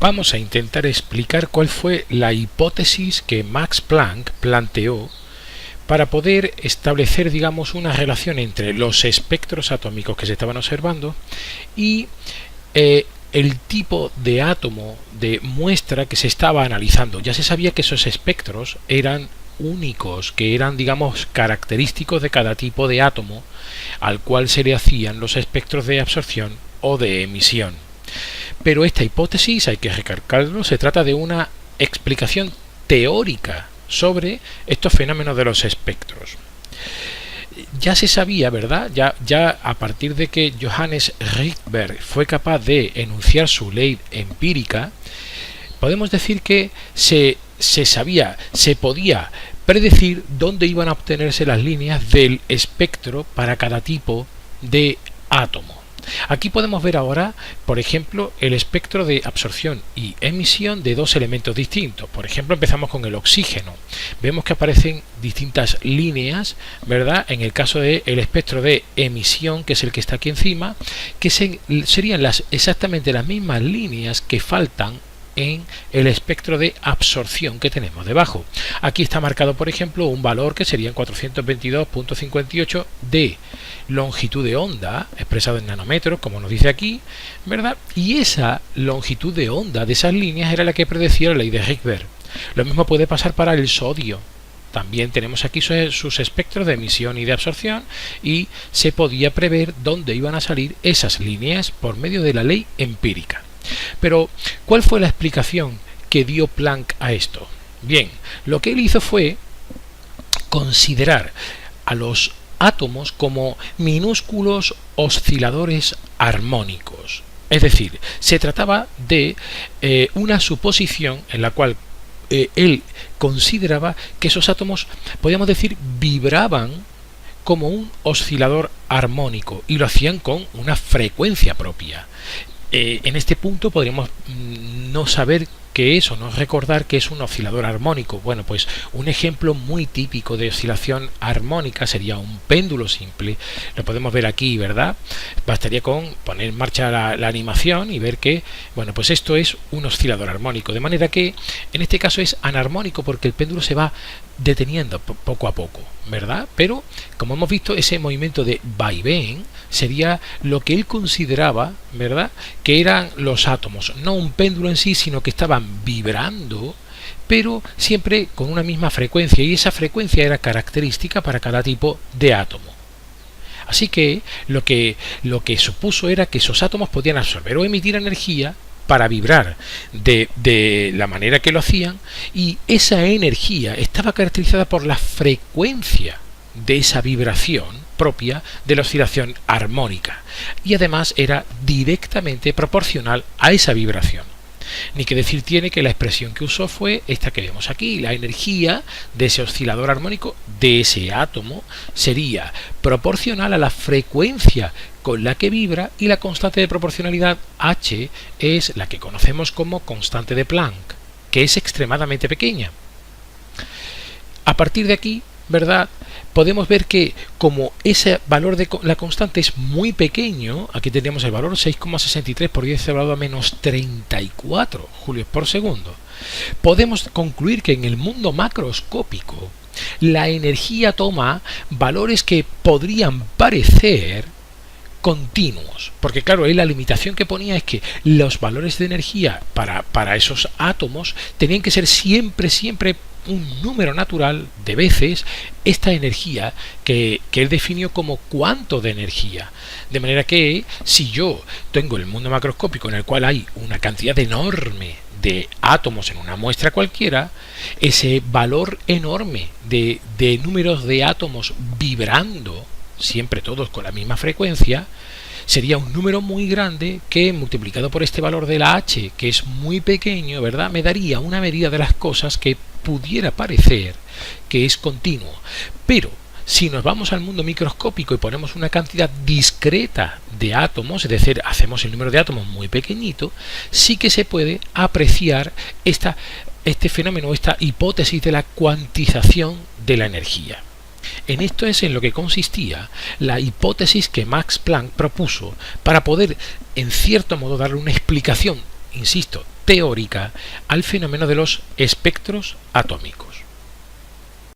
vamos a intentar explicar cuál fue la hipótesis que Max Planck planteó para poder establecer, digamos, una relación entre los espectros atómicos que se estaban observando y el tipo de átomo de muestra que se estaba analizando. Ya se sabía que esos espectros eran únicos, que eran, digamos, característicos de cada tipo de átomo al cual se le hacían los espectros de absorción o de emisión. Pero esta hipótesis, hay que recalcarlo, se trata de una explicación teórica sobre estos fenómenos de los espectros. Ya se sabía, ¿verdad? Ya a partir de que Johannes Rydberg fue capaz de enunciar su ley empírica, podemos decir que se podía predecir dónde iban a obtenerse las líneas del espectro para cada tipo de átomo. Aquí podemos ver ahora, por ejemplo, el espectro de absorción y emisión de dos elementos distintos. Por ejemplo, empezamos con el oxígeno. Vemos que aparecen distintas líneas, ¿verdad? En el caso del espectro de emisión, que es el que está aquí encima, que serían exactamente las mismas líneas que faltan en el espectro de absorción que tenemos debajo. Aquí está marcado, por ejemplo, un valor que serían 422.58 de longitud de onda, expresado en nanómetros, como nos dice aquí, ¿verdad? Y esa longitud de onda de esas líneas era la que predecía la ley de Rydberg. Lo mismo puede pasar para el sodio. También tenemos aquí sus espectros de emisión y de absorción, y se podía prever dónde iban a salir esas líneas por medio de la ley empírica. Pero, ¿cuál fue la explicación que dio Planck a esto? Bien, lo que él hizo fue considerar a los átomos como minúsculos osciladores armónicos. Es decir, se trataba de una suposición en la cual él consideraba que esos átomos, podríamos decir, vibraban como un oscilador armónico y lo hacían con una frecuencia propia. En este punto podríamos no saber qué es o no recordar que es un oscilador armónico. Bueno, pues un ejemplo muy típico de oscilación armónica sería un péndulo simple. Lo podemos ver aquí, ¿verdad? Bastaría con poner en marcha la animación y ver que, bueno, pues esto es un oscilador armónico. De manera que en este caso es anarmónico porque el péndulo se va deteniendo poco a poco, ¿verdad? Pero, como hemos visto, ese movimiento de vaivén sería lo que él consideraba, ¿verdad?, que eran los átomos, no un péndulo en sí, sino que estaban vibrando, pero siempre con una misma frecuencia, y esa frecuencia era característica para cada tipo de átomo. Así que lo que supuso era que esos átomos podían absorber o emitir energía para vibrar de la manera que lo hacían, y esa energía estaba caracterizada por la frecuencia de esa vibración propia de la oscilación armónica, y además era directamente proporcional a esa vibración. Ni que decir tiene que la expresión que usó fue esta que vemos aquí. La energía de ese oscilador armónico, de ese átomo, sería proporcional a la frecuencia con la que vibra, y la constante de proporcionalidad H es la que conocemos como constante de Planck, que es extremadamente pequeña. A partir de aquí, ¿verdad?, podemos ver que como ese valor de la constante es muy pequeño, aquí tendríamos el valor 6,63 por 10 elevado a menos 34 julios por segundo, podemos concluir que en el mundo macroscópico la energía toma valores que podrían parecer continuos, porque claro, la limitación que ponía es que los valores de energía para esos átomos tenían que ser siempre un número natural de veces esta energía que él definió como cuánto de energía. De manera que si yo tengo el mundo macroscópico en el cual hay una cantidad enorme de átomos en una muestra cualquiera, ese valor enorme de números de átomos vibrando, siempre todos con la misma frecuencia, sería un número muy grande que, multiplicado por este valor de la H, que es muy pequeño, ¿verdad?, me daría una medida de las cosas que pudiera parecer que es continuo. Pero si nos vamos al mundo microscópico y ponemos una cantidad discreta de átomos, es decir, hacemos el número de átomos muy pequeñito, sí que se puede apreciar este fenómeno, esta hipótesis de la cuantización de la energía. En esto es en lo que consistía la hipótesis que Max Planck propuso para poder, en cierto modo, darle una explicación, insisto, teórica al fenómeno de los espectros atómicos.